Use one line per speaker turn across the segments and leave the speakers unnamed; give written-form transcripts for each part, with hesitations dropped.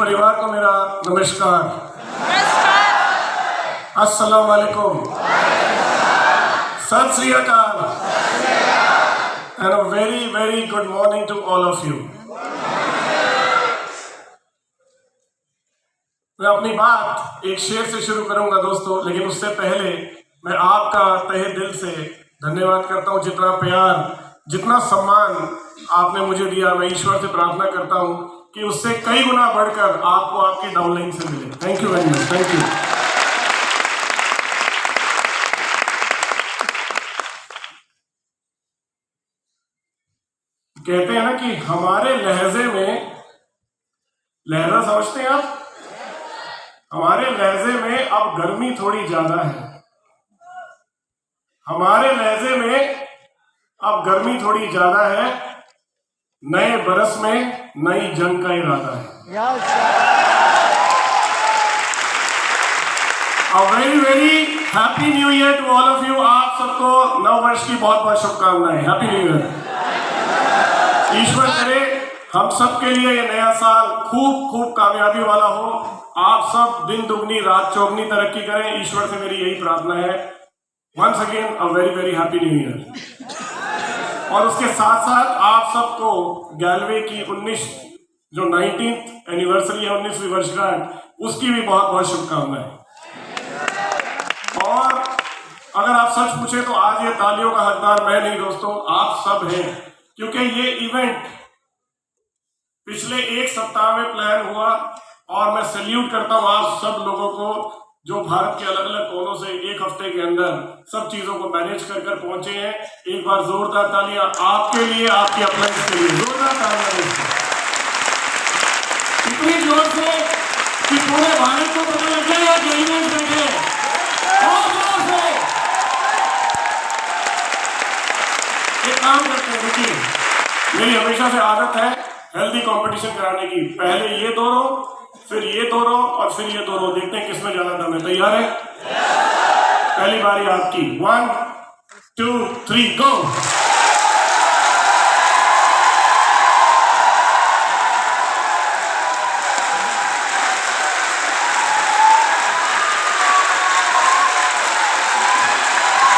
परिवार को मेरा नमस्कार। अस्सलाम वालेकुम, सत श्री अकाल and a very very good morning to all of you. मैं अपनी बात एक शेर से शुरू करूंगा दोस्तों, लेकिन उससे पहले मैं आपका तहे दिल से धन्यवाद करता हूं। जितना प्यार, जितना सम्मान आपने मुझे दिया, मैं ईश्वर से प्रार्थना करता हूं कि उससे कई गुना बढ़कर आपको आपकी डाउनलाइन से मिले। Thank you very much, thank you. कहते हैं ना कि हमारे लहजे में, लहजा समझते हैं आप, हमारे लहजे में अब गर्मी थोड़ी ज्यादा है। हमारे लहजे में अब गर्मी थोड़ी ज्यादा है। नए बरस में नई जंग का इरादा है। A very very happy new year to all of you। आप सबको नव वर्ष की बहुत बहुत शुभकामनाएं। Happy new year. ईश्वर करे हम सब के लिए ये नया साल खूब खूब कामयाबी वाला हो। आप सब दिन दुगनी रात चौगनी तरक्की करें, ईश्वर से मेरी यही प्रार्थना है। Once again a very very happy new year. और उसके साथ साथ आप सबको गैलवे की 19th एनिवर्सरी है, 19वीं वर्षगांठ, उसकी भी बहुत बहुत शुभकामनाएं। और अगर आप सच पूछे तो आज ये तालियों का हकदार मैं नहीं दोस्तों, आप सब हैं, क्योंकि ये इवेंट पिछले एक सप्ताह में प्लान हुआ। और मैं सैल्यूट करता हूं आप सब लोगों को जो भारत के अलग अलग कोनों से एक हफ्ते के अंदर सब चीजों को मैनेज कर कर पहुंचे हैं। एक बार जोरदार तालियां आपके लिए, आपके अप्लायंस के लिए, जोरदार तालियां। इतनी जोर से कि पूरे भारत को पता लग जाए कि इवेंट बैठे। और जोर से एक काम करते हैं, देखिए मेरी हमेशा से आदत है हेल्दी कंपटीशन कराने की। पहले ये दोनों, फिर ये दोनों और फिर ये दोनों, देखते हैं किसमें ज्यादा दम है। तैयार है? पहली बारी आपकी। 1 2 3 गो।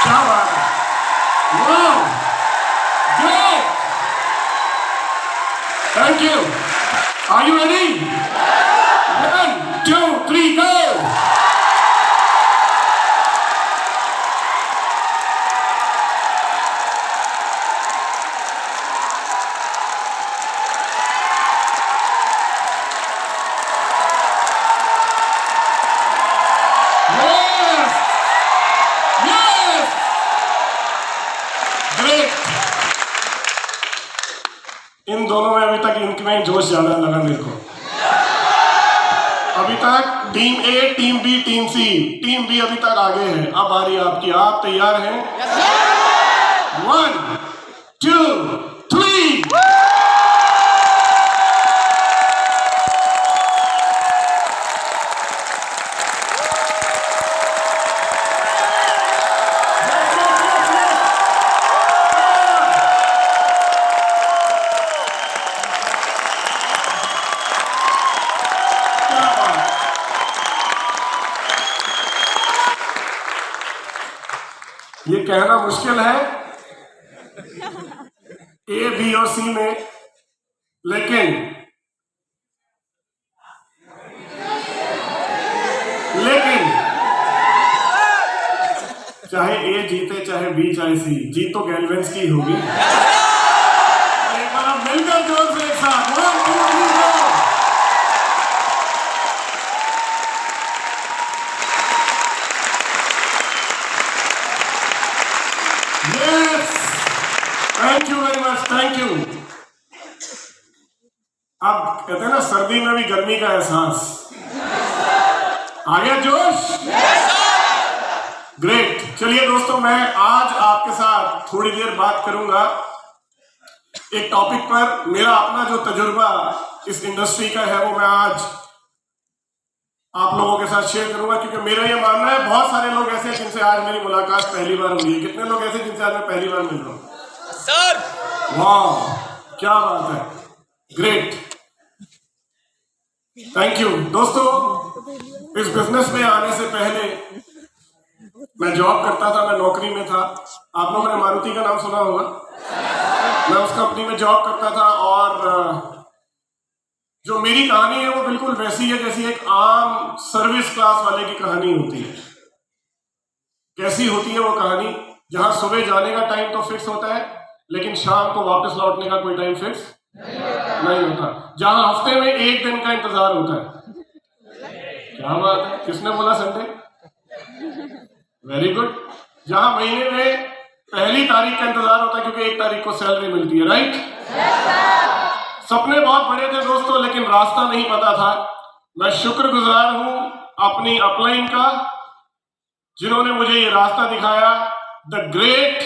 क्या बात है, वाह, great, thank you. Are you ready? 1 2 3 go। Yes, yes, great। इन दोनों में अभी तक इनमें जोश ज्यादा लगा मेरे को। अभी तक टीम ए, टीम बी, टीम सी, टीम बी अभी तक आगे है। अब बारी आपकी। आप तैयार हैं? 1 2 3। ये कहना मुश्किल है ए, बी और सी में, लेकिन चाहे ए जीते चाहे बी चाहे सी, जीत तो गैल्वेंस की होगी। एक बार आप मिलकर जोर से एक साथ 1 2 3 go। Yes, thank you very much, thank you। अब कहते हैं ना सर्दी में भी गर्मी का एहसास आ गया, जोश। ग्रेट। चलिए दोस्तों, मैं आज आपके साथ थोड़ी देर बात करूंगा एक टॉपिक पर। मेरा अपना जो तजुर्बा इस इंडस्ट्री का है वो मैं आज आप लोगों के साथ शेयर करूंगा, क्योंकि मेरा ये मानना है बहुत सारे लोग ऐसे हैं जिनसे आज मेरी मुलाकात पहली बार हुई है। कितने लोग ऐसे जिनसे आज मैं पहली बार मिल रहा हूँ? सर, वाह, क्या बात है, ग्रेट। थैंक यू दोस्तों। इस बिजनेस में आने से पहले मैं जॉब करता था, मैं नौकरी में था। आप लोगों ने मारुति का नाम सुना होगा। मैं उस कंपनी में जॉब करता था और जो मेरी कहानी है वो बिल्कुल वैसी है जैसी एक आम सर्विस क्लास वाले की कहानी होती है। कैसी होती है वो कहानी? जहां सुबह जाने का टाइम तो फिक्स होता है, लेकिन शाम को वापस लौटने का कोई टाइम फिक्स नहीं होता। जहां हफ्ते में एक दिन का इंतजार होता है। क्या बात है, किसने बोला संडे? Very good. जहां महीने में पहली तारीख का इंतजार होता है क्योंकि 1 तारीख को सैलरी मिलती है, राइट? सपने बहुत बड़े थे दोस्तों, लेकिन रास्ता नहीं पता था। मैं शुक्रगुजार हूं अपनी अपलाइन का, जिन्होंने मुझे ये रास्ता दिखाया। द ग्रेट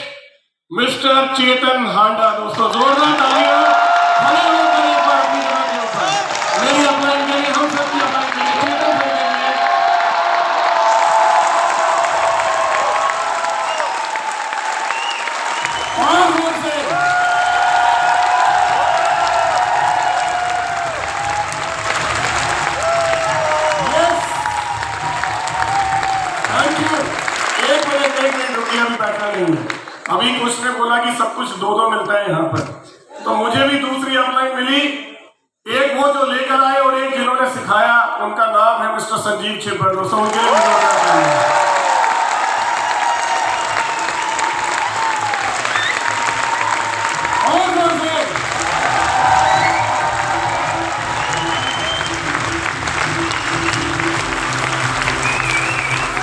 मिस्टर चेतन हांडा। दोस्तों जोरदार तालियां खड़े होकर एक बार अपनी जगह के ऊपर। मेरी अपलाइन के लिए, हम सबकी अपलाइन के लिए, चेतन हांडा के लिए और जोर से थैंक यू। एक मिनट रुकिए, अभी बैठना नहीं है। अभी कुछ ने बोला कि सब कुछ दो दो मिलता है यहाँ पर, तो मुझे भी दूसरी अपलाइन मिली। एक वो जो लेकर आए और एक जिन्होंने सिखाया, उनका नाम है मिस्टर संजीव छिब्बर। दोस्तों उनके लिए भी जोरदार तालियां। और जोर से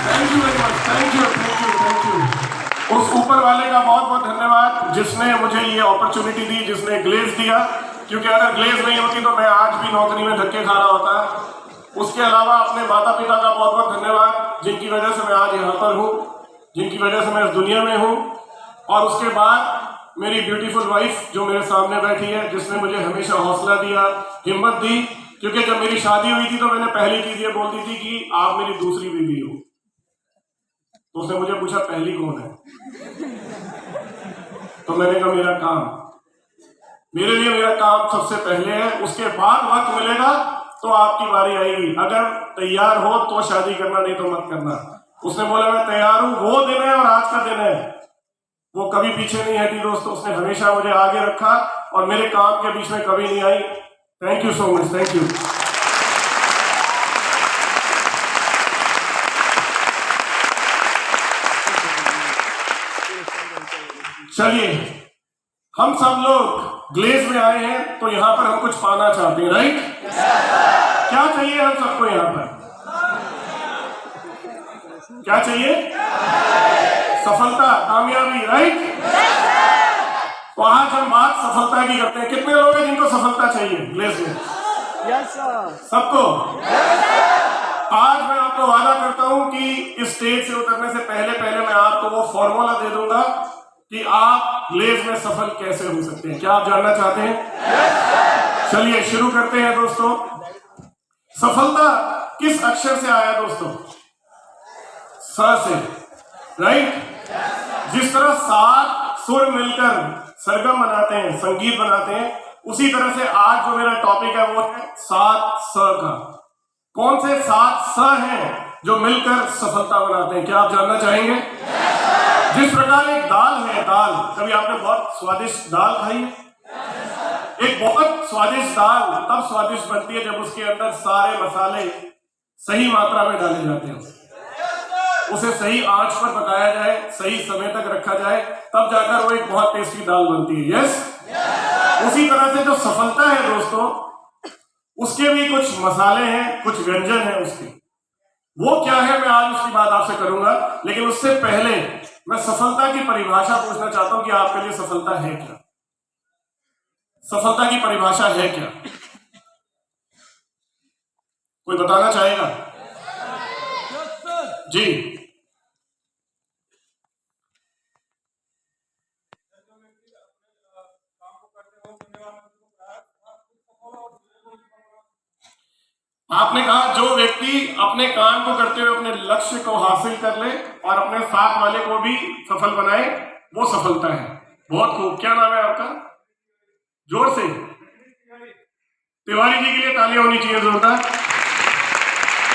thank you very much. Thank you thank you thank you. उस ऊपर वाले का बहुत बहुत धन्यवाद जिसने मुझे ये अपॉर्चुनिटी दी, जिसने ग्लेज दिया, क्योंकि अगर ग्लेज नहीं होती तो मैं आज भी नौकरी में धक्के खा रहा होता। उसके अलावा अपने माता पिता का बहुत बहुत धन्यवाद, जिनकी वजह से मैं आज यहाँ पर हूँ, जिनकी वजह से मैं इस दुनिया में हूँ। और उसके बाद मेरी ब्यूटीफुल वाइफ जो मेरे सामने बैठी है, जिसने मुझे हमेशा हौसला दिया, हिम्मत दी। क्योंकि जब मेरी शादी हुई थी तो मैंने पहली चीज ये बोल दी थी कि आप मेरी दूसरी बीवी हो। तो उसने मुझे पूछा पहली कौन है? तो मैंने कहा मेरा काम। मेरे लिए मेरा काम सबसे पहले है, उसके बाद वक्त मिलेगा तो आपकी बारी आएगी। अगर तैयार हो तो शादी करना, नहीं तो मत करना। उसने बोला मैं तैयार हूं। वो दिन है और आज का दिन है, वो कभी पीछे नहीं हटी दोस्तों। उसने हमेशा मुझे आगे रखा और मेरे काम के बीच में कभी नहीं आई। Thank you so much. Thank you. चलिए, हम सब लोग ग्लेज में आए हैं तो यहां पर हम कुछ पाना चाहते हैं, राइट? क्या चाहिए हम सबको यहां पर? क्या चाहिए? सफलता, कामयाबी, राइट? तो आज हम बात सफलता की करते हैं। कितने लोग हैं जिनको सफलता चाहिए ग्लेज में? सबको? आज मैं आपको वादा करता हूं कि इस स्टेज से उतरने से पहले मैं आपको वो फॉर्मूला दे दूंगा कि आप ग्लेज में सफल कैसे हो सकते हैं। क्या आप जानना चाहते हैं? चलिए शुरू करते हैं दोस्तों। सफलता किस अक्षर से आया दोस्तों? स से, राइट? जिस तरह 7 सुर मिलकर सरगम बनाते हैं, संगीत बनाते हैं, उसी तरह से आज जो मेरा टॉपिक है वो है 7 स का। कौन से 7 स हैं जो मिलकर सफलता बनाते हैं? क्या आप जानना चाहेंगे? जिस प्रकार एक दाल है, दाल, कभी आपने बहुत स्वादिष्ट दाल खाई है? एक बहुत स्वादिष्ट दाल तब स्वादिष्ट बनती है जब उसके अंदर सारे मसाले सही मात्रा में डाले जाते हैं। उसे सही आंच पर पकाया जाए, सही समय तक रखा जाए, तब जाकर वो एक बहुत टेस्टी दाल बनती है। यस? उसी तरह से जो सफलता है दोस्तों, उसके भी कुछ मसाले हैं, कुछ व्यंजन हैं उसके। वो क्या है मैं आज उसकी बात आपसे करूंगा, लेकिन उससे पहले मैं सफलता की परिभाषा पूछना चाहता हूं कि आपके लिए सफलता है क्या? सफलता की परिभाषा है क्या? कोई बताना चाहेगा? जी। आपने कहा जो व्यक्ति अपने काम को करते हुए अपने लक्ष्य को हासिल कर ले और अपने साथ वाले को भी सफल बनाए, वो सफलता है। बहुत खूब। क्या नाम है आपका? जोर से। तिवारी जी के लिए तालियां होनी चाहिए जोरदार।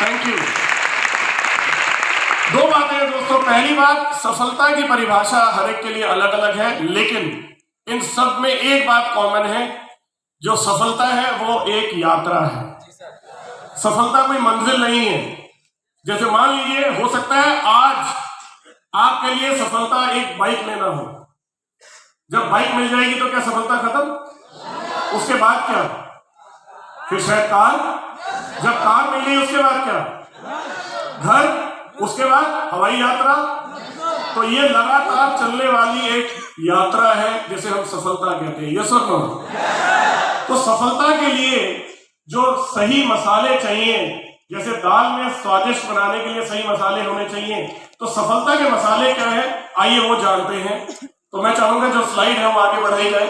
Thank you. दो बातें हैं दोस्तों। पहली बात, सफलता की परिभाषा हर एक के लिए अलग अलग है, लेकिन इन सब में एक बात कॉमन है, जो सफलता है वो एक यात्रा है। सफलता कोई मंजिल नहीं है। जैसे मान लीजिए, हो सकता है आज आपके लिए सफलता एक बाइक लेना हो। जब बाइक मिल जाएगी तो क्या सफलता खत्म? उसके बाद क्या? फिर शायद कार। जब कार मिल गई उसके बाद क्या? घर। उसके बाद हवाई यात्रा। तो ये लगातार चलने वाली एक यात्रा है जिसे हम सफलता कहते हैं। यस और नो? तो सफलता के लिए जो सही मसाले चाहिए, जैसे दाल में स्वादिष्ट बनाने के लिए सही मसाले होने चाहिए, तो सफलता के मसाले क्या है, आइए वो जानते हैं। तो मैं चाहूंगा जो स्लाइड है वो आगे बढ़ाई जाए।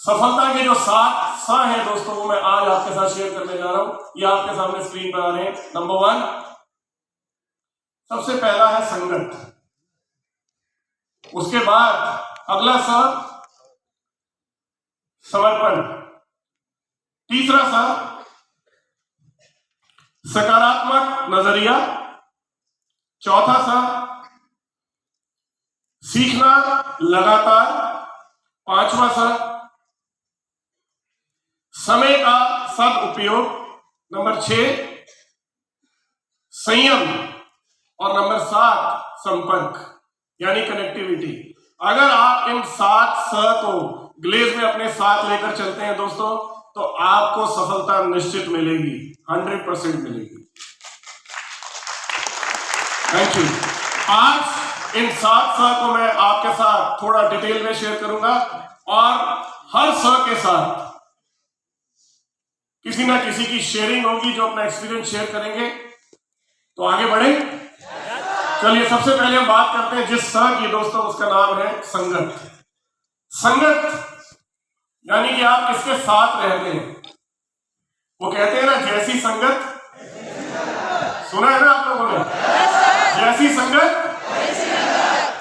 सफलता के जो 7 स हैं दोस्तों, वो मैं आज आपके साथ शेयर करने जा रहा हूं। ये आपके सामने स्क्रीन पर आ रहे हैं। नंबर 1, सबसे पहला है संगत। उसके बाद अगला स समर्पण। तीसरा सा सकारात्मक नजरिया। चौथा सा सीखना लगातार। पांचवा सा समय का सदुपयोग। नंबर 6 संयम। और नंबर 7 संपर्क यानी कनेक्टिविटी। अगर आप इन 7 स को ग्लेज में अपने साथ लेकर चलते हैं दोस्तों, तो आपको सफलता निश्चित मिलेगी, 100% मिलेगी। Thank you. आज इन 7 स को मैं आपके साथ थोड़ा डिटेल में शेयर करूंगा, और हर स के साथ किसी ना किसी की शेयरिंग होगी, जो अपना एक्सपीरियंस शेयर करेंगे। तो आगे बढ़े। चलिए, सबसे पहले हम बात करते हैं जिस स की दोस्तों, उसका नाम है संगत। संगत यानी कि आप किसके साथ रहते हैं। वो कहते हैं ना, जैसी संगत, सुना है ना आप लोगों ने, जैसी संगत,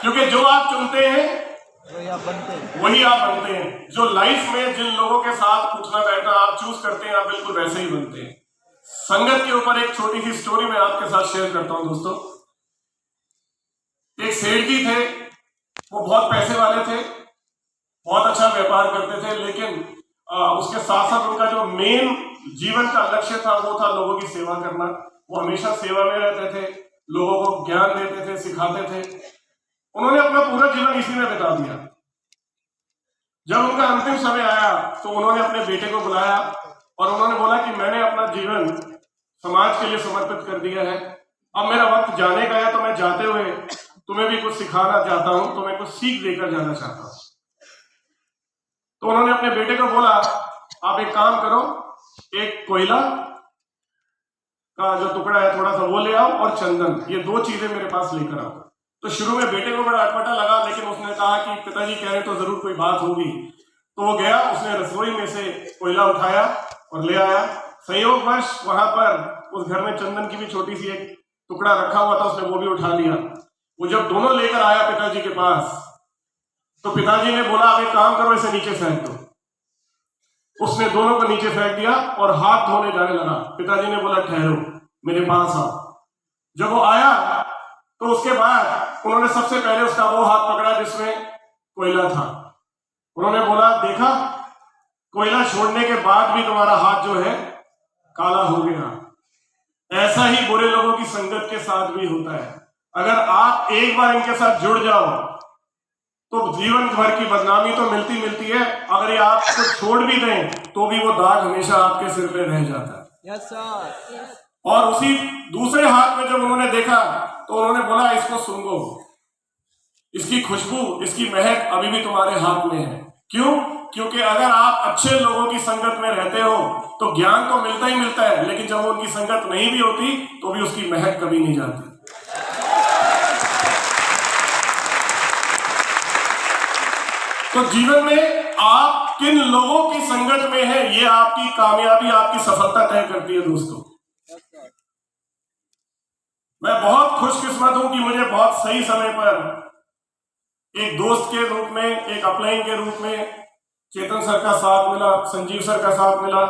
क्योंकि जो आप चुनते हैं वही आप बनते हैं। जो लाइफ में जिन लोगों के साथ उठना बैठना आप चूज करते हैं, आप बिल्कुल वैसे ही बनते हैं। संगत के ऊपर एक छोटी सी स्टोरी मैं आपके साथ शेयर करता हूं दोस्तों। एक सेठ जी थे, वो बहुत पैसे वाले थे, बहुत अच्छा व्यापार करते थे, लेकिन उसके साथ साथ उनका जो मेन जीवन का लक्ष्य था वो था लोगों की सेवा करना। वो हमेशा सेवा में रहते थे, लोगों को ज्ञान देते थे, सिखाते थे। उन्होंने अपना पूरा जीवन इसी में बिता दिया। जब उनका अंतिम समय आया तो उन्होंने अपने बेटे को बुलाया और उन्होंने बोला कि मैंने अपना जीवन समाज के लिए समर्पित कर दिया है, अब मेरा वक्त जाने का है, तो मैं जाते हुए तुम्हें भी कुछ सिखाना चाहता हूं, तुम्हें कुछ सीख देकर जाना चाहता हूं। तो उन्होंने अपने बेटे को बोला, आप एक काम करो, एक कोयला का जो टुकड़ा है थोड़ा सा वो ले आओ, और चंदन, ये 2 चीजें मेरे पास लेकर आओ। तो शुरू में बेटे को बड़ा अटपटा लगा, लेकिन उसने कहा कि पिताजी कह रहे तो जरूर कोई बात होगी। तो वो गया, उसने रसोई में से कोयला उठाया और ले आया। संयोगवश वहां पर उस घर में चंदन की भी छोटी सी एक टुकड़ा रखा हुआ था, उसने वो भी उठा लिया। वो जब दोनों लेकर आया पिताजी के पास, तो पिताजी ने बोला, अब एक काम करो, इसे नीचे फेंक दो। उसने दोनों को नीचे फेंक दिया और हाथ धोने जाने लगा। पिताजी ने बोला, ठहरो, मेरे पास आओ। जब वो आया तो उसके बाद उन्होंने सबसे पहले उसका वो हाथ पकड़ा जिसमें कोयला था। उन्होंने बोला, देखा, कोयला छोड़ने के बाद भी तुम्हारा हाथ जो है काला हो गया। ऐसा ही बुरे लोगों की संगत के साथ भी होता है। अगर आप एक बार इनके साथ जुड़ जाओ तो जीवन भर की बदनामी तो मिलती है, अगर ये आपको छोड़ भी दें तो भी वो दाग हमेशा आपके सिर पे रह जाता है।
Yes sir.
और उसी दूसरे हाथ में जब उन्होंने देखा तो उन्होंने बोला, इसको सूंघो, इसकी खुशबू, इसकी महक अभी भी तुम्हारे हाथ में है। क्यों? क्योंकि अगर आप अच्छे लोगों की संगत में रहते हो तो ज्ञान तो मिलता ही मिलता है, लेकिन जब उनकी संगत नहीं भी होती तो भी उसकी महक कभी नहीं जाती। तो जीवन में आप किन लोगों की संगत में है, ये आपकी कामयाबी, आपकी सफलता तय करती है दोस्तों। मैं बहुत खुशकिस्मत हूं कि मुझे बहुत सही समय पर एक दोस्त के रूप में, एक अपलाइन के रूप में चेतन सर का साथ मिला, संजीव सर का साथ मिला,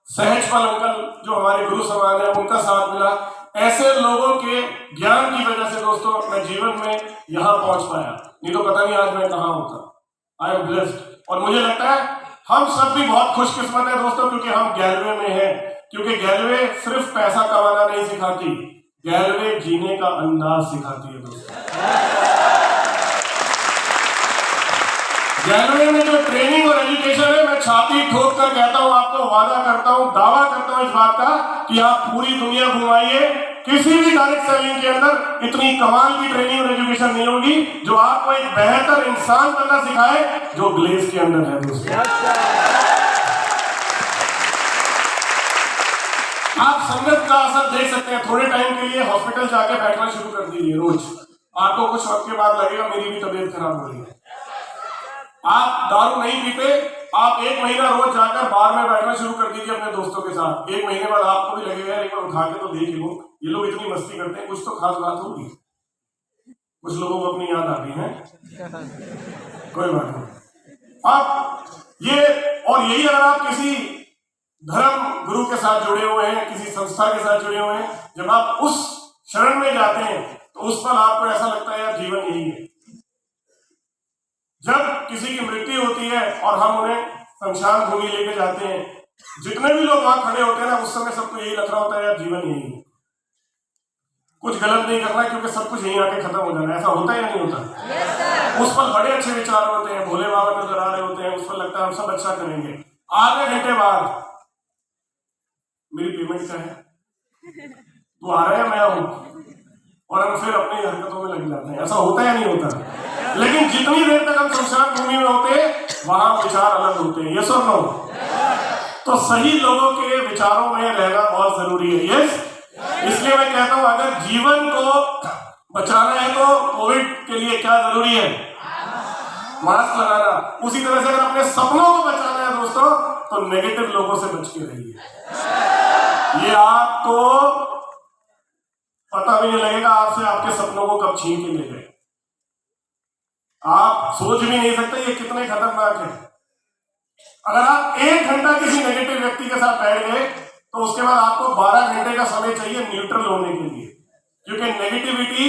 सहज पल अंकल जो हमारे गुरु समान है उनका साथ मिला। ऐसे लोगों के ज्ञान की वजह से दोस्तों मैं जीवन में यहाँ पहुंच पाया, नहीं तो पता नहीं आज मैं कहाँ होता। I am blessed. और मुझे लगता है हम सब भी बहुत खुशकिस्मत है दोस्तों, क्योंकि हम गैलवे में हैं। क्योंकि गैलवे सिर्फ पैसा कमाना नहीं सिखाती, गैलवे जीने का अंदाज सिखाती है दोस्तों। गैलवे में जो ट्रेनिंग और एजुकेशन है, मैं छाती ठोक कर कहता हूं, आपको वादा करता हूं, दावा करता हूं इस बात का कि आप पूरी दुनिया घुमाइए, किसी भी डायरेक्ट सेलिंग के अंदर इतनी कमाल की ट्रेनिंग और एजुकेशन नहीं होगी जो आपको एक बेहतर इंसान बनना सिखाए जो ग्लेस के अंदर है दोस्तों। आप संगत का असर देख सकते हैं। थोड़े टाइम के लिए हॉस्पिटल जाके बैठना शुरू कर दीजिए रोज, आपको कुछ वक्त के बाद लगेगा मेरी भी तबीयत खराब हो रही है। आप दारू नहीं पीते, आप 1 महीना रोज जाकर बार में बैठना शुरू कर दीजिए अपने दोस्तों के साथ। 1 महीने बाद आपको भी लगेगा एक बार उठा के तो देख लो, ये लोग इतनी मस्ती करते हैं, कुछ तो खास बात होगी। कुछ लोगों को अपनी याद आती है, कोई बात नहीं। आप ये और यही अगर आप किसी धर्म गुरु के साथ जुड़े हुए हैं, किसी संस्था के साथ जुड़े हुए हैं, जब आप उस शरण में जाते हैं तो उस पल आपको ऐसा लगता है यार जीवन यही है। जब किसी की मृत्यु होती है और हम उन्हें शमशान भूमि लेके जाते हैं, जितने भी लोग वहां खड़े होते हैं ना, उस समय सबको यही लग रहा होता है यार जीवन यही है, कुछ गलत नहीं करना क्योंकि सब कुछ यहीं आके खत्म हो जाना है। ऐसा होता है या नहीं होता? yes, उस पर बड़े अच्छे विचार होते हैं, भोले बाबा नजर आ रहे होते हैं, उस पर लगता है हम सब अच्छा करेंगे। आधे घंटे बाद मेरी पेमेंट क्या है, तू आ रहा है मैं आऊं, और हम फिर अपनी हरकतों में लग जाते हैं। ऐसा होता है या नहीं होता? लेकिन जितनी देर तक हम शमशान भूमि में होते वहां विचार अलग होते हैं। यस और नो? तो सही लोगों के विचारों में रहना बहुत जरूरी है। यस, इसलिए मैं कहता हूं अगर जीवन को बचाना है तो कोविड के लिए क्या जरूरी है? मास्क लगाना। उसी तरह से अगर अपने सपनों को बचाना है दोस्तों तो नेगेटिव लोगों से बच के रहिए। ये आपको पता भी नहीं लगेगा आपसे आपके सपनों को कब छीन के ले गए। आप सोच भी नहीं सकते ये कितने खतरनाक है। अगर आप 1 घंटा किसी नेगेटिव व्यक्ति के साथ बैठ गए तो उसके बाद आपको 12 घंटे का समय चाहिए न्यूट्रल होने के लिए, क्योंकि नेगेटिविटी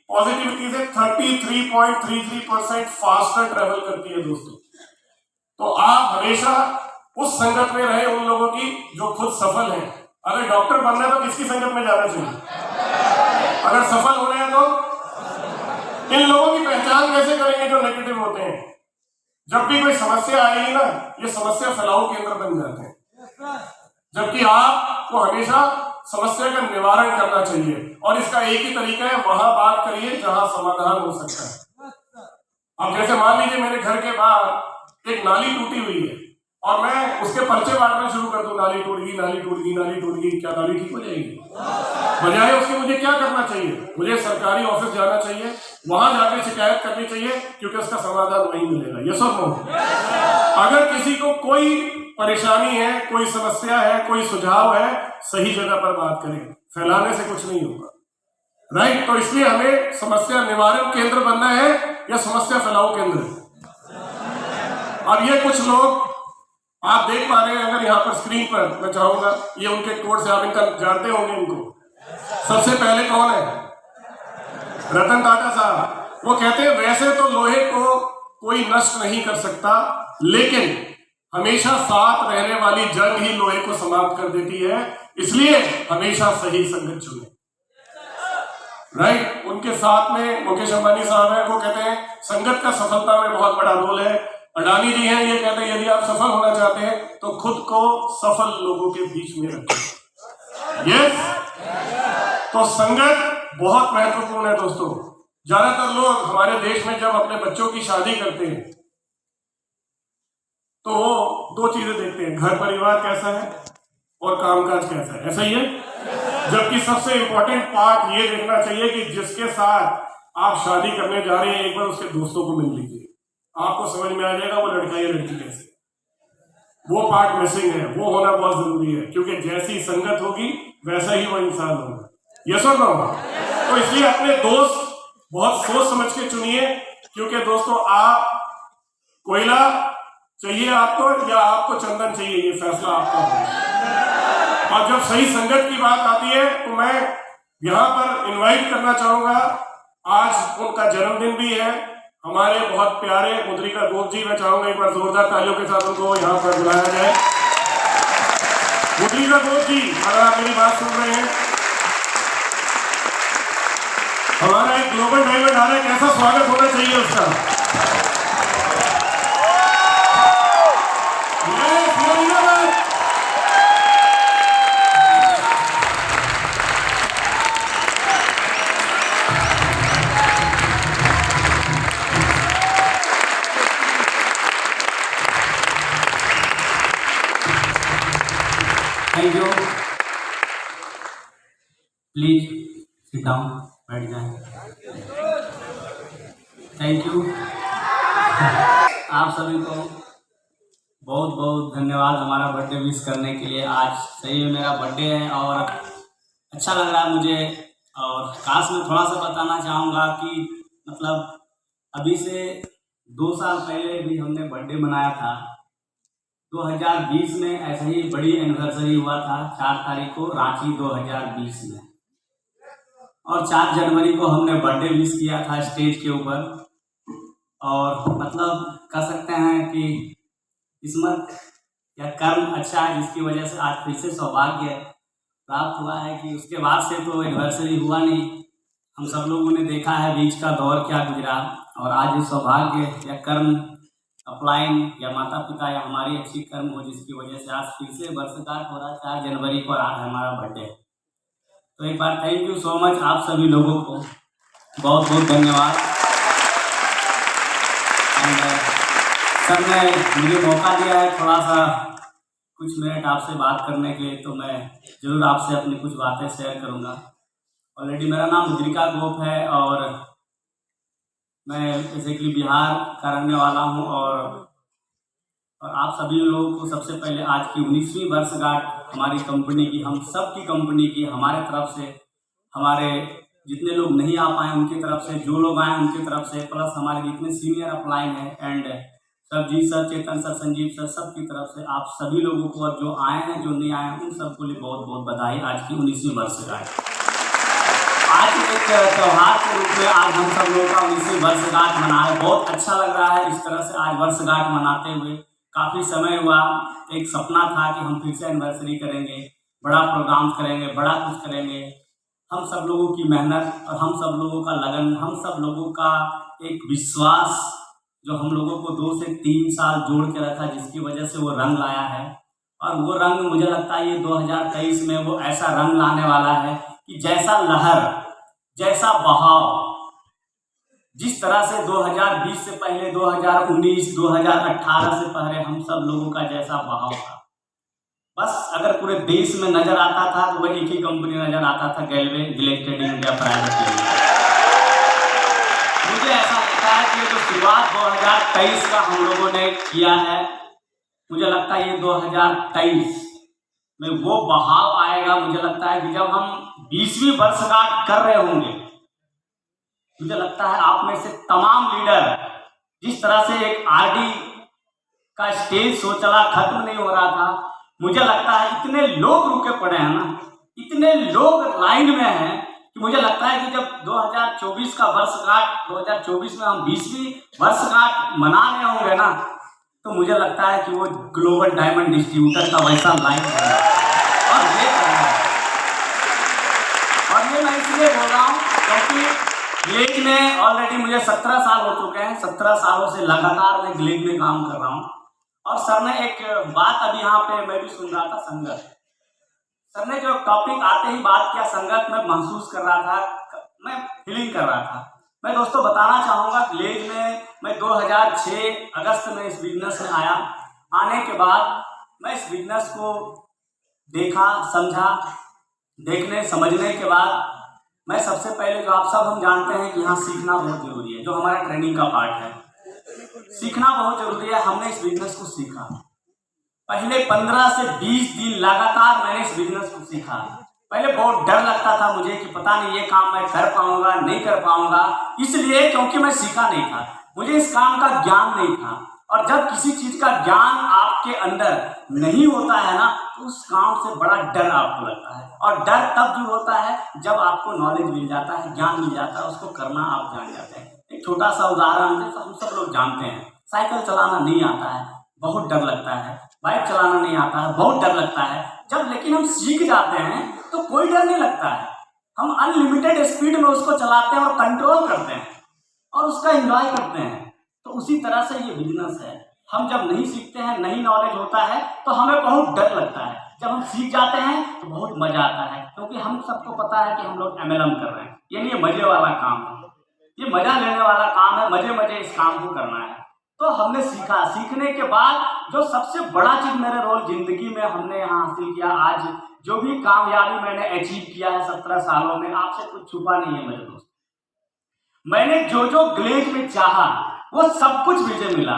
पॉजिटिविटी से 33.33% फास्टर ट्रेवल करती है दोस्तों। तो आप हमेशा उस संगत में रहे उन लोगों की जो खुद सफल हैं। अगर डॉक्टर बनना है तो किसकी संगत में जाना चाहिए? अगर सफल होना है तो इन लोगों की पहचान कैसे करेंगे जो नेगेटिव होते हैं? जब भी कोई समस्या आएगी ना, ये समस्या फैलाव केंद्र बन जाते हैं, जबकि आपको हमेशा समस्या का निवारण करना चाहिए। और इसका एक ही तरीका है, वहां बात करिए जहां समाधान हो सकता है। अब जैसे मान लीजिए मेरे घर के बाहर एक नाली टूटी हुई है और मैं उसके पर्चे बांटना शुरू कर दूं, नाली टूट गई, नाली टूट गई, नाली टूट गई, क्या नाली ठीक हो जाएगी? बजाय उसके मुझे क्या करना चाहिए? मुझे सरकारी ऑफिस जाना चाहिए, वहां जाकर शिकायत करनी चाहिए, क्योंकि उसका समाधान वहीं मिलेगा। यस और नो? अगर किसी को कोई परेशानी है, कोई समस्या है, कोई सुझाव है, सही जगह पर बात करें, फैलाने से कुछ नहीं होगा। राइट? तो इसलिए हमें समस्या निवारण केंद्र बनना है या समस्या फैलाव केंद्र? अब ये कुछ लोग आप देख पा रहे हैं अगर यहाँ पर स्क्रीन पर, मैं चाहूंगा ये उनके कोड से आप इनका जानते होंगे इनको। सबसे पहले कौन है? रतन टाटा साहब। वो कहते हैं वैसे तो लोहे को कोई नष्ट नहीं कर सकता, लेकिन हमेशा साथ रहने वाली जंग ही लोहे को समाप्त कर देती है, इसलिए हमेशा सही संगत चुने। राइट? उनके साथ में मुकेश अंबानी साहब हैं, वो कहते हैं संगत का सफलता में बहुत बड़ा रोल है। अडानी जी हैं, ये कहते हैं यदि आप सफल होना चाहते हैं तो खुद को सफल लोगों के बीच में रखें। यस, तो संगत बहुत महत्वपूर्ण है दोस्तों। ज्यादातर लोग हमारे देश में जब अपने बच्चों की शादी करते हैं तो वो 2 चीजें देखते हैं, घर परिवार कैसा है और कामकाज कैसा है। ऐसा ही है? जबकि सबसे इंपॉर्टेंट पार्ट ये देखना चाहिए कि जिसके साथ आप शादी करने जा रहे हैं एक बार उसके दोस्तों को मिल लीजिए, आपको समझ में आ जाएगा वो लड़का या लड़की कैसे। वो पार्ट मिसिंग है, वो होना बहुत जरूरी है, क्योंकि जैसी संगत होगी वैसा ही वो इंसान होगा। यस और नो? तो इसलिए अपने दोस्त बहुत सोच समझ के चुनिए, क्योंकि दोस्तों आप कोयला चाहिए आपको या आपको चंदन चाहिए, ये फैसला आपका होगा। और जब सही संगत की बात आती है तो मैं यहाँ पर इनवाइट करना चाहूंगा, आज उनका जन्मदिन भी है, हमारे बहुत प्यारे मुद्रिका गोप जी। मैं चाहूंगा एक बार जोरदार तालियों के साथ उनको यहाँ पर बुलाया जाए। मुद्रिका गोप जी, अगर आप मेरी बात सुन रहे हैं, हमारा एक ग्लोबल डायमंड आ रहा है, कैसा स्वागत होना चाहिए उसका।
Thank you. Please sit down, बैठ जाएं। थैंक यू आप सभी को बहुत बहुत धन्यवाद हमारा बर्थडे विश करने के लिए। आज सही में मेरा बर्थडे है और अच्छा लग रहा है मुझे। और खास मैं थोड़ा सा बताना चाहूँगा कि मतलब अभी से 2 साल पहले भी हमने बर्थडे मनाया था। 2020 में ऐसे ही बड़ी एनिवर्सरी हुआ था, 4 तारीख को रांची 2020 में। और 4 जनवरी को हमने बर्थडे विश किया था स्टेज के ऊपर। और मतलब कह सकते हैं कि किस्मत या कर्म अच्छा है, जिसकी वजह से आज फिर से सौभाग्य प्राप्त हुआ है कि उसके बाद से तो एनिवर्सरी हुआ नहीं। हम सब लोगों ने देखा है बीच का दौर क्या गुजरा, और आज ये सौभाग्य या कर्म अपलाइन या माता पिता या हमारी अच्छी कर्म हो, जिसकी वजह से आज फिर से वर्षगांठ हो रहा है 4 जनवरी को, आज हमारा बर्थडे। तो एक बार थैंक यू सो मच आप सभी लोगों को, बहुत बहुत धन्यवाद। सर ने मुझे मौका दिया है थोड़ा सा कुछ मिनट आपसे बात करने के लिए, तो मैं ज़रूर आपसे अपनी कुछ बातें शेयर करूँगा। ऑलरेडी मेरा नाम मुद्रिका गोप है और मैं बेसिकली बिहार का रहने वाला हूँ। और आप सभी लोगों को सबसे पहले आज की 19वीं वर्षगांठ हमारी कंपनी की, हम सब की कंपनी की, हमारे तरफ से, हमारे जितने लोग नहीं आ पाए उनकी तरफ से, जो लोग आए उनकी तरफ से, प्लस हमारे जितने सीनियर अपलाइन हैं and sir ji, sir Chetan sir, Sanjeev sir, सब की तरफ से आप सभी लोगों को, और जो आए हैं जो नहीं आए हैं उन सबको लिए बहुत बहुत बधाई आज की 19वीं वर्षगांठ। आज एक त्यौहार के रूप में आज हम सब लोगों का 19वीं वर्षगांठ मना रहे, बहुत अच्छा लग रहा है इस तरह से आज वर्षगांठ मनाते हुए। काफ़ी समय हुआ, एक सपना था कि हम फिर से एनिवर्सरी करेंगे, बड़ा प्रोग्राम करेंगे, बड़ा कुछ करेंगे। हम सब लोगों की मेहनत और हम सब लोगों का लगन, हम सब लोगों का एक विश्वास जो हम लोगों को 2 से 3 साल जोड़ के रखा, जिसकी वजह से वो रंग लाया है। और वो रंग मुझे लगता है ये 2023 में वो ऐसा रंग लाने वाला है कि जैसा लहर, जैसा बहाव, जिस तरह से 2020 से पहले 2019, 2018 से पहले हम सब लोगों का जैसा बहाव था, बस अगर पूरे देश में नजर आता था तो वह एक ही कंपनी नजर आता था, Galway Gillette trading India private limited. मुझे ऐसा लगता है कि जो शुरुआत 2023 का हम लोगों ने किया है, मुझे लगता है ये 2023 में वो बहाव आएगा। मुझे लगता है कि जब हम 20वीं वर्षगांठ कर रहे होंगे, मुझे लगता है आप में से तमाम लीडर, जिस तरह से एक आरडी का स्टेज शो चला, खत्म नहीं हो रहा था, मुझे लगता है इतने लोग रुके पड़े हैं ना, इतने लोग लाइन में हैं कि मुझे लगता है कि जब 2024 का वर्षगांठ, 2024 में हम 20वीं वर्षगांठ मना रहे होंगे ना, तो मुझे लगता है कि वो ग्लोबल डायमंड डिस्ट्रीब्यूटर का वैसा लाइन होगा। और ये मैं इसलिए बोल रहा हूँ क्योंकि ग्लेज में ऑलरेडी मुझे 17 साल हो चुके हैं, 17 सालों से लगातार मैं ग्लेज में काम कर रहा हूँ। और सर ने एक बात अभी यहाँ पे मैं भी सुन रहा था, संगत। सर ने जो टॉपिक आते ही बात किया संगत, में महसूस कर रहा था, मैं फीलिंग कर रहा था। मैं दोस्तों बताना चाहूँगा, ग्लेज में मैं 2006 अगस्त में इस बिजनेस में आया। आने के बाद मैं इस बिजनेस को देखा, समझा, देखने समझने के बाद मैं सबसे पहले, जो आप सब हम जानते हैं कि यहाँ सीखना बहुत जरूरी है, जो हमारा ट्रेनिंग का पार्ट है, सीखना बहुत जरूरी है। हमने इस बिजनेस को सीखा, पहले 15 से 20 दिन लगातार मैंने इस बिजनेस को सीखा। पहले बहुत डर लगता था मुझे कि पता नहीं ये काम मैं कर पाऊंगा नहीं कर पाऊंगा, इसलिए क्योंकि मैं सीखा नहीं था, मुझे इस काम का ज्ञान नहीं था। और जब किसी चीज का ज्ञान आपके अंदर नहीं होता है ना, तो उस काम से बड़ा डर आपको लगता है। और डर तब दूर होता है जब आपको नॉलेज मिल जाता है, ज्ञान मिल जाता है, उसको करना आप जान जाते हैं। एक छोटा सा उदाहरण हम सब लोग जानते हैं, साइकिल चलाना नहीं आता है, बहुत डर लगता है। बाइक चलाना नहीं आता है, बहुत डर लगता है। जब लेकिन हम सीख जाते हैं तो कोई डर नहीं लगता है। हम अनलिमिटेड स्पीड में उसको चलाते हैं और कंट्रोल करते हैं और उसका एंजॉय करते हैं। तो उसी तरह से ये बिजनेस है। हम जब नहीं सीखते हैं, नहीं नॉलेज होता है, तो हमें बहुत डर लगता है। जब हम सीख जाते हैं तो बहुत मजा आता है, क्योंकि हम सबको पता है कि हम लोग MLM कर रहे हैं, यानी ये मजे वाला काम है, ये मजा लेने वाला काम है, मजे मजे इस काम को करना है। तो हमने सीखा, सीखने के बाद जो सबसे बड़ा चीज मेरे रोल जिंदगी में हमने यहाँ हासिल किया, आज जो भी कामयाबी मैंने अचीव किया है 17 सालों में, आपसे कुछ छुपा नहीं है मेरे दोस्त। मैंने जो जो ग्लेज में चाहा वो सब कुछ मुझे मिला।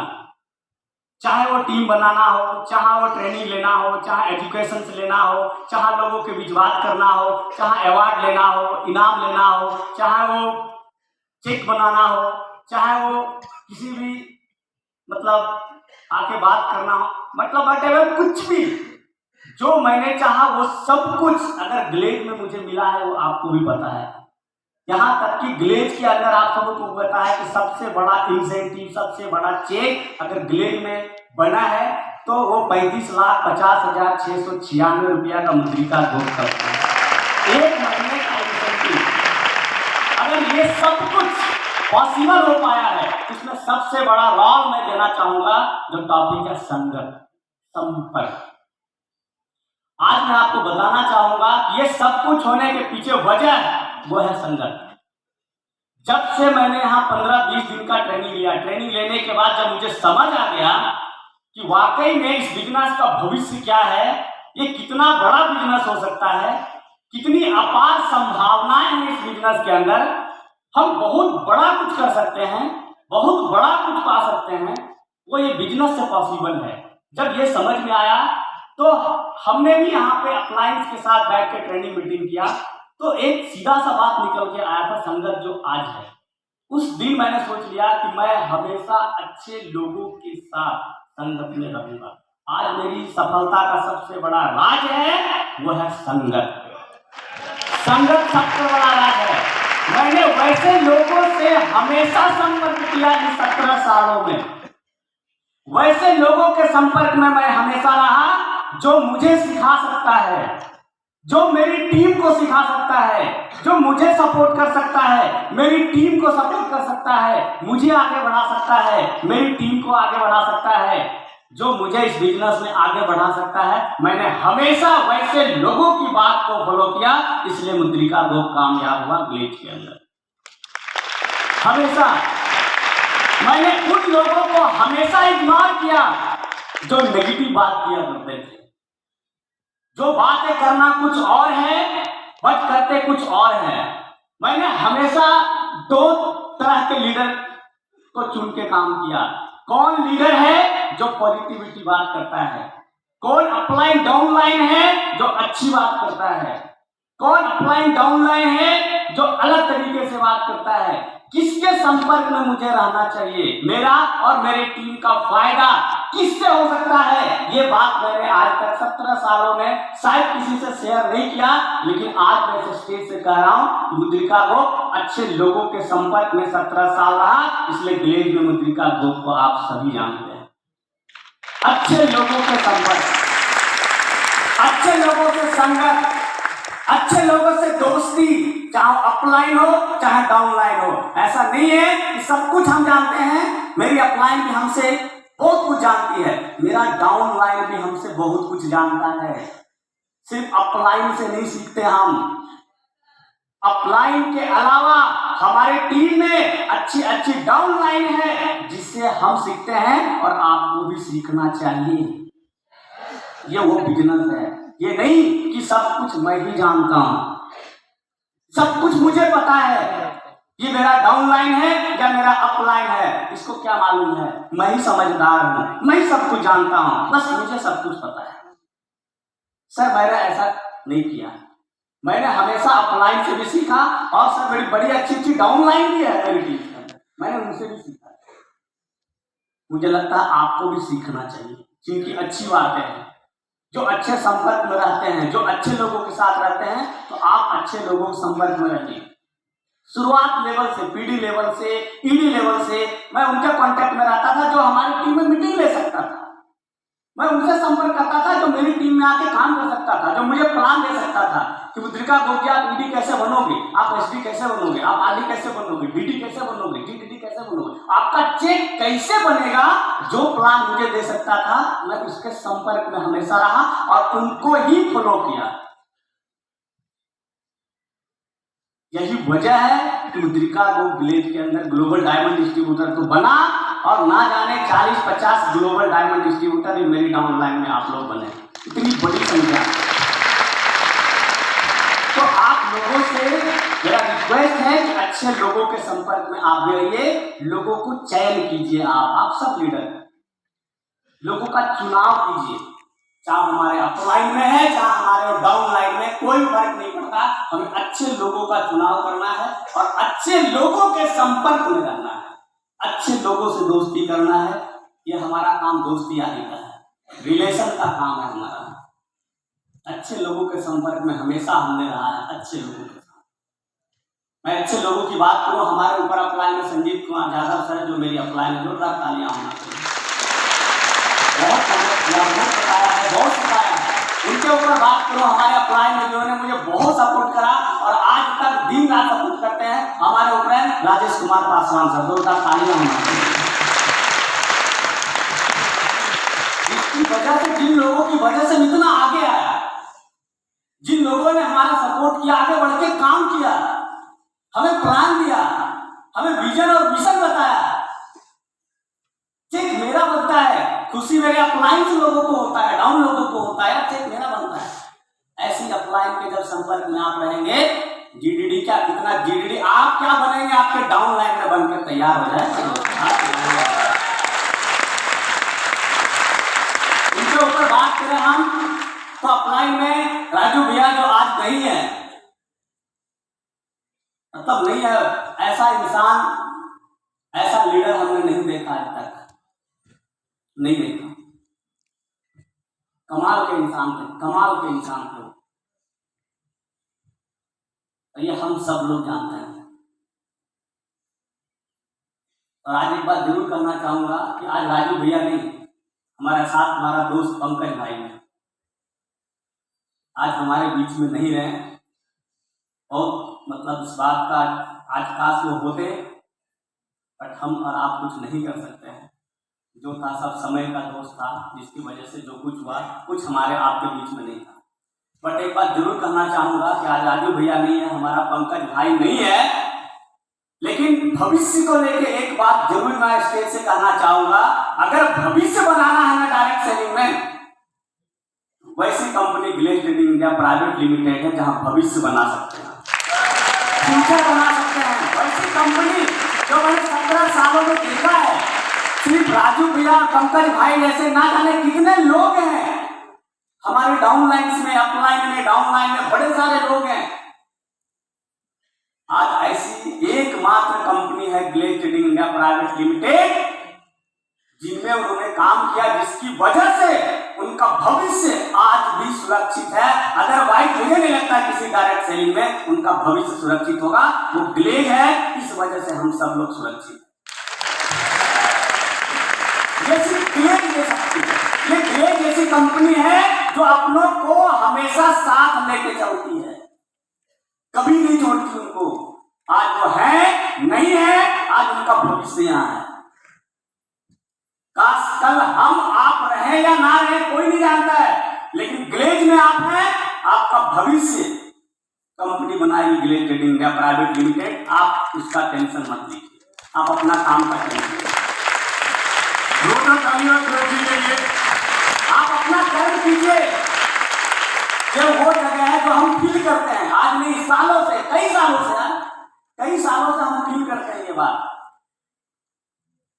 चाहे वो टीम बनाना हो, चाहे वो ट्रेनिंग लेना हो, चाहे एजुकेशन से लेना हो, चाहे लोगों के बीच बात करना हो, चाहे अवार्ड लेना हो, इनाम लेना हो, चाहे वो चेक बनाना हो, चाहे वो किसी भी मतलब आके बात करना हो, मतलब whatever, कुछ भी जो मैंने चाहा वो सब कुछ अगर ग्लेज में मुझे मिला है, वो आपको भी पता है। यहाँ तक कि ग्लेज के अंदर आप सबको पता है कि सबसे बड़ा इंसेंटिव, सबसे बड़ा चेक अगर ग्लेज में बना है तो वो 35,50,696 रुपया का मुद्रिका घोष करता है, 1 महीने का इंसेंटिव। अगर ये सब कुछ पॉसिबल हो पाया है, इसमें सबसे बड़ा रोल मैं देना चाहूंगा जो टॉपिक है संगत, संपर्क। आज मैं आपको बताना चाहूंगा कि ये सब कुछ होने के पीछे वजह वो है संगत। जब से मैंने यहाँ 15-20 दिन का ट्रेनिंग लिया, ट्रेनिंग लेने के बाद जब मुझे समझ आ गया कि वाकई में इस बिजनेस का भविष्य क्या है, ये कितना बड़ा बिजनेस हो सकता है, कितनी अपार संभावनाएं हैं इस बिजनेस के अंदर, हम बहुत बड़ा कुछ कर सकते हैं, बहुत बड़ा कुछ पा सकते हैं, वो ये बिजनेस से पॉसिबल है। जब ये समझ में आया तो हमने भी यहाँ पे अप्लायंस के साथ बैठ के ट्रेनिंग मीटिंग किया, तो एक सीधा सा बात निकल के आया था, संगत जो आज है। उस दिन मैंने सोच लिया कि मैं हमेशा अच्छे लोगों के साथ संगत में रहूंगा। आज मेरी सफलता का सबसे बड़ा राज है वो है संगत। संगत सबसे बड़ा राज है। मैंने वैसे लोगों से हमेशा संपर्क किया इन 17 सालों में, वैसे लोगों के संपर्क में मैं हमेशा रहा जो मुझे सिखा सकता है, जो मेरी टीम को सिखा सकता है, जो मुझे सपोर्ट कर सकता है, मेरी टीम को सपोर्ट कर सकता है, मुझे आगे बढ़ा सकता है, मेरी टीम को आगे बढ़ा सकता है, जो मुझे इस बिजनेस में आगे बढ़ा सकता है। मैंने हमेशा वैसे लोगों की बात को फॉलो किया, इसलिए मुद्रिका ग्रुप कामयाब हुआ ग्लेज के अंदर। हमेशा मैंने उन लोगों को हमेशा इग्नोर किया जो नेगेटिव बात किया करते थे, जो बातें करना कुछ और है बट करते कुछ और है। मैंने हमेशा 2 तरह के लीडर को चुन के काम किया। कौन लीडर है जो पॉजिटिविटी बात करता है, कौन अपलाइन डाउनलाइन है जो अच्छी बात करता है, कौन अपलाइन डाउनलाइन है जो अलग तरीके से बात करता है, किसके संपर्क में मुझे रहना चाहिए, मेरा और मेरी टीम का फायदा किससे हो सकता है। ये बात मैंने आज तक 17 सालों में शायद किसी से शेयर नहीं किया, लेकिन आज मैं इस स्टेज से कह रहा हूं, मुद्रिका ग्रुप अच्छे लोगों के संपर्क में 17 साल रहा, इसलिए ग्लेज में मुद्रिका ग्रुप को आप सभी जानते हैं। अच्छे लोगों के संपर्क, अच्छे लोगों के संगत, अच्छे लोगों से दोस्ती, चाहे अपलाइन हो चाहे डाउनलाइन हो। ऐसा नहीं है कि सब कुछ हम जानते हैं, मेरी अपलाइन भी हमसे बहुत कुछ जानती है, मेरा डाउनलाइन भी हमसे बहुत कुछ जानता है। सिर्फ अपलाइन से नहीं सीखते हम, अपलाइन के अलावा हमारे टीम में अच्छी अच्छी डाउनलाइन है जिससे हम सीखते हैं और आपको भी सीखना चाहिए। ये वो बिजनेस है, ये नहीं कि सब कुछ मैं ही जानता हूं, सब कुछ मुझे पता है। ये मेरा डाउनलाइन है या मेरा अपलाइन है, इसको क्या मालूम है, मैं ही समझदार हूं, मैं ही सब कुछ जानता हूं, बस मुझे सब कुछ पता है। सर मैंने ऐसा नहीं किया, मैंने हमेशा अपलाइन से भी सीखा और सर मेरी बड़ी अच्छी अच्छी डाउनलाइन भी है मेरी टीम के अंदर, मैंने उनसे भी सीखा। मुझे लगता है आपको भी सीखना चाहिए, जिनकी अच्छी बातें हैं, जो अच्छे संपर्क में रहते हैं, जो अच्छे लोगों के साथ रहते हैं, तो आप अच्छे लोगों के संपर्क में रहिए। शुरुआत लेवल से, पीडी लेवल से, ईडी लेवल से मैं उनके कांटेक्ट में रहता था जो हमारी टीम में मीटिंग ले सकता था। मैं उनसे संपर्क करता था जो मेरी टीम में आके काम कर सकता था, जो मुझे प्लान दे सकता था कि मुद्रिका गोगी आप ईडी कैसे बनोगे, आप एसडी कैसे बनोगे, आप आरडी कैसे बनोगे, डीडी कैसे बनोगे, डीडीडी कैसे बनोगे, आपका चेक कैसे बनेगा। जो प्लान मुझे दे सकता था मैं उसके संपर्क में हमेशा रहा और उनको ही फॉलो किया। यही वजह है कि मुद्रिका ग्रुप विलेज के अंदर ग्लोबल डायमंड डिस्ट्रीब्यूटर तो बना और ना जाने 40-50 ग्लोबल डायमंड डिस्ट्रीब्यूटर मेरी डाउनलाइन में आप लोग बने, इतनी बड़ी संख्या। तो आप लोगों से मेरा रिक्वेस्ट है कि अच्छे लोगों के संपर्क में आप भी रहिए, लोगों को चयन कीजिए। आप सब लीडर लोगों का चुनाव कीजिए, चाहे हमारे अपलाइन में है चाहे हमारे डाउन लाइन में, कोई फर्क नहीं पड़ता। हमें अच्छे लोगों का चुनाव करना है और अच्छे लोगों के संपर्क में रहना है, अच्छे लोगों से दोस्ती करना है। ये हमारा काम दोस्ती यारी का है, रिलेशन का काम है हमारा। अच्छे लोगों के संपर्क में हमेशा हमने रहा है, अच्छे लोगों के साथ। मैं अच्छे लोगों की बात करूँ, हमारे ऊपर अप्लाई में संजीव कुमार यादव सर जो मेरी अप्लाई में जोरदार तालियां होना चाहिए, बहुत बताया है, बहुत सिखाया है। उनके ऊपर बात करो, हमारे अप्लाई में जो है मुझे बहुत सपोर्ट करा और आज तक दिन रात सपोर्ट करते हैं हमारे ऊपर राजेश कुमार पासवान सर, जोरदार तालियां होना चाहिए। जिसकी वजह से, जिन लोगों की वजह से इतना आगे आया, जिन लोगों ने हमारा सपोर्ट किया, आगे बढ़ के काम किया, हमें प्लान दिया, हमें विजन और मिशन बताया। चेक मेरा बनता है, खुशी मेरे अपलाइन लोगों को होता है, डाउन लोगों को होता है, चेक मेरा बनता है। ऐसी अपलाइन के जब संपर्क में आप रहेंगे, जीडीडी क्या, कितना जीडीडी आप क्या बनेंगे, आपके डाउन लाइन में बनकर तैयार हो जाए। इनके ऊपर बात करें हम तो अपलाइन में राजू भैया जो आज नहीं है, मतलब नहीं है, ऐसा इंसान, ऐसा लीडर हमने नहीं देखा आज तक, नहीं देखा। कमाल के इंसान थे, कमाल के इंसान थे। ये हम सब लोग जानते हैं। और आज एक बात जरूर करना चाहूंगा कि आज राजू भैया नहीं, हमारे साथ हमारा दोस्त पंकज भाई है, आज हमारे बीच में नहीं रहे। और मतलब इस बात का आज काश वो होते, बट हम और आप कुछ नहीं कर सकते हैं। जो था सब समय का दोस्त था, जिसकी वजह से जो कुछ हुआ, कुछ हमारे आपके बीच में नहीं था। बट एक बात जरूर करना चाहूंगा कि आज राजू भैया नहीं है, हमारा पंकज भाई नहीं है, लेकिन भविष्य को लेके एक बात जरूर मैं स्टेज से कहना चाहूंगा। अगर भविष्य बनाना है ना डायरेक्ट सेलिंग में, वैसी company village trading India private limited है जहां भविष्य बना सकते हैं, फ्यूचर बना सकते हैं। वैसी कंपनी जो मैंने 17 सालों में देखा है, सिर्फ राजू भैया पंकज भाई जैसे ना जाने कितने लोग हैं हमारे डाउन लाइन्स में, अपलाइन में, डाउन लाइन में बड़े सारे लोग हैं। आज ऐसी एकमात्र कंपनी है village trading India private limited जिनमें उन्होंने काम किया, जिसकी वजह से उनका भविष्य आज भी सुरक्षित है। अदरवाइज मुझे नहीं लगता किसी डायरेक्ट सेलिंग में उनका भविष्य सुरक्षित होगा। वो विलेज है, इस वजह से हम सब लोग सुरक्षित। ये सिर्फ विलेज दे सकती है, ये विलेज जैसी कंपनी है जो अपनों को हमेशा साथ लेके चलती है, कभी नहीं छोड़ती उनको। आज वो है नहीं है, आज उनका भविष्य यहाँ है। काश कल हम आप रहे या ना रहे कोई नहीं जानता है, लेकिन विलेज में आप हैं, आपका भविष्य कंपनी बनाएगी village trading India private limited. आप उसका टेंशन मत लीजिए, आप अपना काम कर लीजिए, आप अपना कर्म कीजिए। ये वो जगह है जो हम फील करते हैं, आज नहीं सालों से, कई सालों से हम फील करते हैं ये बात।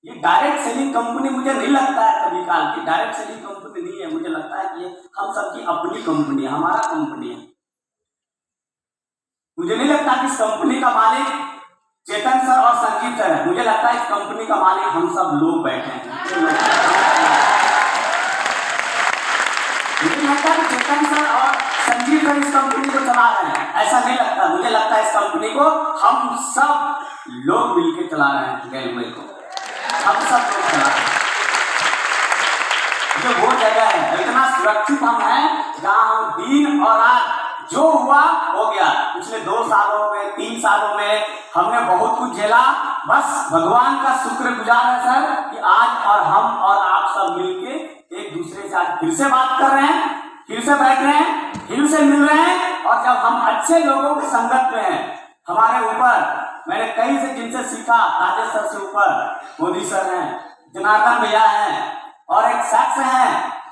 ये डायरेक्ट सेलिंग कंपनी मुझे नहीं लगता है कभी काल की डायरेक्ट सेलिंग कंपनी नहीं है, मुझे लगता है कि ये हम सबकी अपनी कंपनी है, हमारा कंपनी है। मुझे नहीं लगता कि इस कंपनी का मालिक चेतन सर और संजीव सर है। मुझे लगता है इस कंपनी का मालिक हम सब लोग बैठे हैं। मुझे लगता है चेतन सर और संजीव सर इस कंपनी को चला रहे हैं, ऐसा नहीं लगता। मुझे लगता है इस कंपनी को हम सब लोग मिलकर चला रहे हैं। रेलवे को हम सब लोग चला रहे हैं। जो वो जगह है, इतना सुरक्षित हम हैं जहां हम दिन और रात जो हुआ हो गया। पिछले 2 सालों में 3 सालों में हमने बहुत कुछ झेला। बस भगवान का शुक्रगुजार है सर कि आज और हम और आप सब मिलके एक दूसरे से आज फिर से बात कर रहे हैं, फिर से बैठ रहे हैं, फिर से मिल रहे हैं। और जब हम अच्छे लोगों की संगत में हैं, हमारे ऊपर मैंने कई से जिनसे सीखा, राजेश सर से ऊपर मोदी सर हैं, जनार्दन भैया हैं और एक शख्स हैं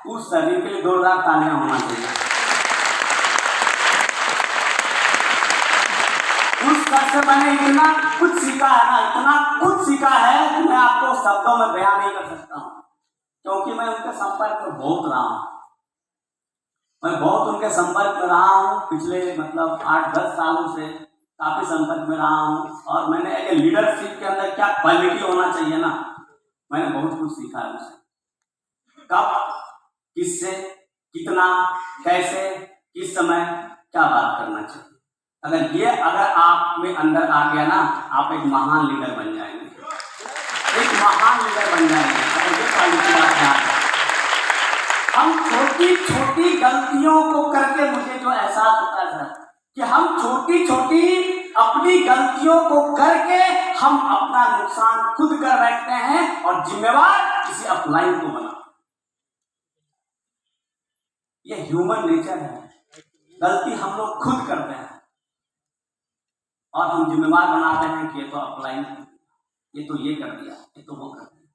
उस सभी के लिए जोरदार तालियां होना चाहिए। उस शख्स से मैंने इतना कुछ सीखा है ना, इतना कुछ सीखा है कि मैं आपको शब्दों में बयान नहीं कर सकता हूँ, क्योंकि मैं उनके संपर्क में बहुत रहा हूँ। मैं बहुत उनके संपर्क में रहा हूँ, पिछले मतलब 8-10 सालों से काफी संपर्क में रहा हूँ। और मैंने लीडरशिप के अंदर क्या क्वालिटी होना चाहिए ना, मैंने बहुत कुछ सीखा है उनसे। कब, किससे, कितना, कैसे, किस समय क्या बात करना चाहिए। अगर आप में अंदर आ गया ना, आप एक महान लीडर बन जाएंगे, एक महान लीडर बन जाएंगे। अगर ये क्वालिटी आप में आ जाए। हम छोटी छोटी गलतियों को करके मुझे जो एहसास होता है सर कि हम छोटी छोटी अपनी गलतियों को करके हम अपना नुकसान खुद कर बैठते हैं और जिम्मेवार किसी अपलाइन को बना। ये ह्यूमन नेचर है। गलती हम लोग खुद करते हैं और हम जिम्मेवार बनाते हैं कि ये तो अपलाइन, ये तो ये कर दिया, ये तो वो कर दिया।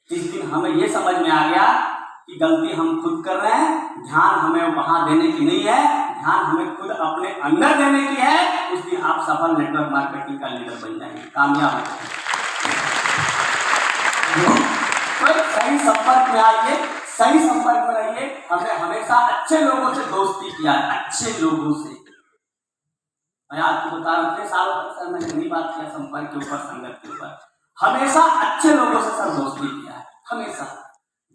जिस दिन हमें ये समझ में आ गया कि गलती हम खुद कर रहे हैं, ध्यान हमें वहां देने की नहीं है, ध्यान हमें खुद अपने अंदर देने की है, उस दिन आप सफल नेटवर्क मार्केटिंग का लीडर बन जाएंगे, कामयाब हो जाएंगे। तो सही संपर्क में आइए, सही संपर्क में रहिए। हमने हमेशा अच्छे लोगों से दोस्ती किया है, अच्छे लोगों से। मैं आपको बता रहा हूँ, इतने सालों तक सर मैंने नहीं बात किया संपर्क के ऊपर, संगत के ऊपर। हमेशा अच्छे लोगों से सर दोस्ती किया है, हमेशा।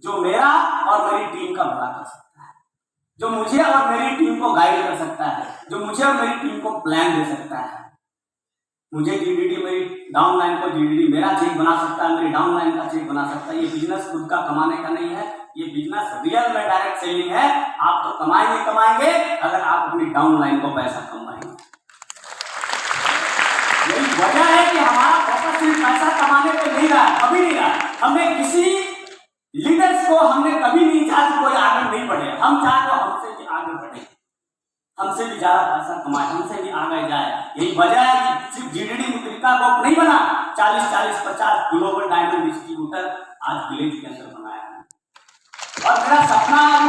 जो मेरा और मेरी टीम का भला कर सकता है, जो मुझे और मेरी टीम को गाइड कर सकता है, जो मुझे और मेरी टीम को प्लान दे सकता है। मुझे जीडीडी, मेरी डाउनलाइन को जीडीडी मेरा चेक बना सकता है, मेरी डाउनलाइन का चेक बना सकता है। ये बिजनेस खुद का कमाने का नहीं है, ये बिजनेस रियल में डायरेक्ट सेलिंग है। आप तो कमाएंगे अगर आप अपनी डाउनलाइन को पैसा कमाएंगे। यही वजह है कि हमारा फोकस सिर्फ पैसा कमाने पे नहीं रहा, कभी नहीं रहा। हमने किसी लीडर्स को हमने कभी नहीं चाहा कि कोई आगे नहीं बढ़े। हम चाहे तो हमसे भी आगे बढ़े, हमसे भी ज्यादा पैसा कमाए, हमसे भी आगे जाए। यही वजह है कि सिर्फ जीडीडी मुद्रिका को नहीं बना, 40-50 ग्लोबल डायमंड डिस्ट्रीब्यूटर आज विलेज के अंदर बनाया है। और मेरा सपना है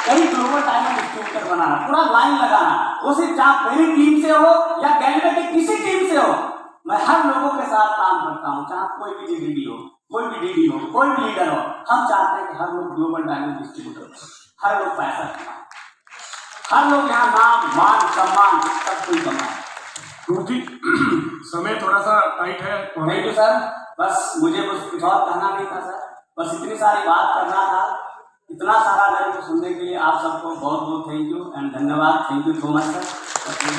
कई ग्लोबल डायमंड डिस्ट्रीब्यूटर बनाना, पूरा लाइन लगाना। वो सिर्फ चाहे मेरी टीम से हो या गैलवे की किसी टीम से हो, मैं हर लोगों के साथ काम करता हूँ, चाहे कोई भी जीडीडी हो, कोई भी डीडी हो, कोई भी लीडर हो। हम चाहते हैं कि हर लोग ग्लोबल डायमंड डिस्ट्रीब्यूटर हो, हर लोग पैसा कमाए, हर लोग यहाँ नाम, मान, सम्मान सब कुछ कमाए।
जी समय थोड़ा सा टाइट है।
थैंक यू सर, बस मुझे कुछ और कहना नहीं था सर, बस इतनी सारी बात करना था। इतना सारा मेरे को सुनने के लिए आप सबको बहुत बहुत थैंक यू एंड धन्यवाद। Thank you so much sir.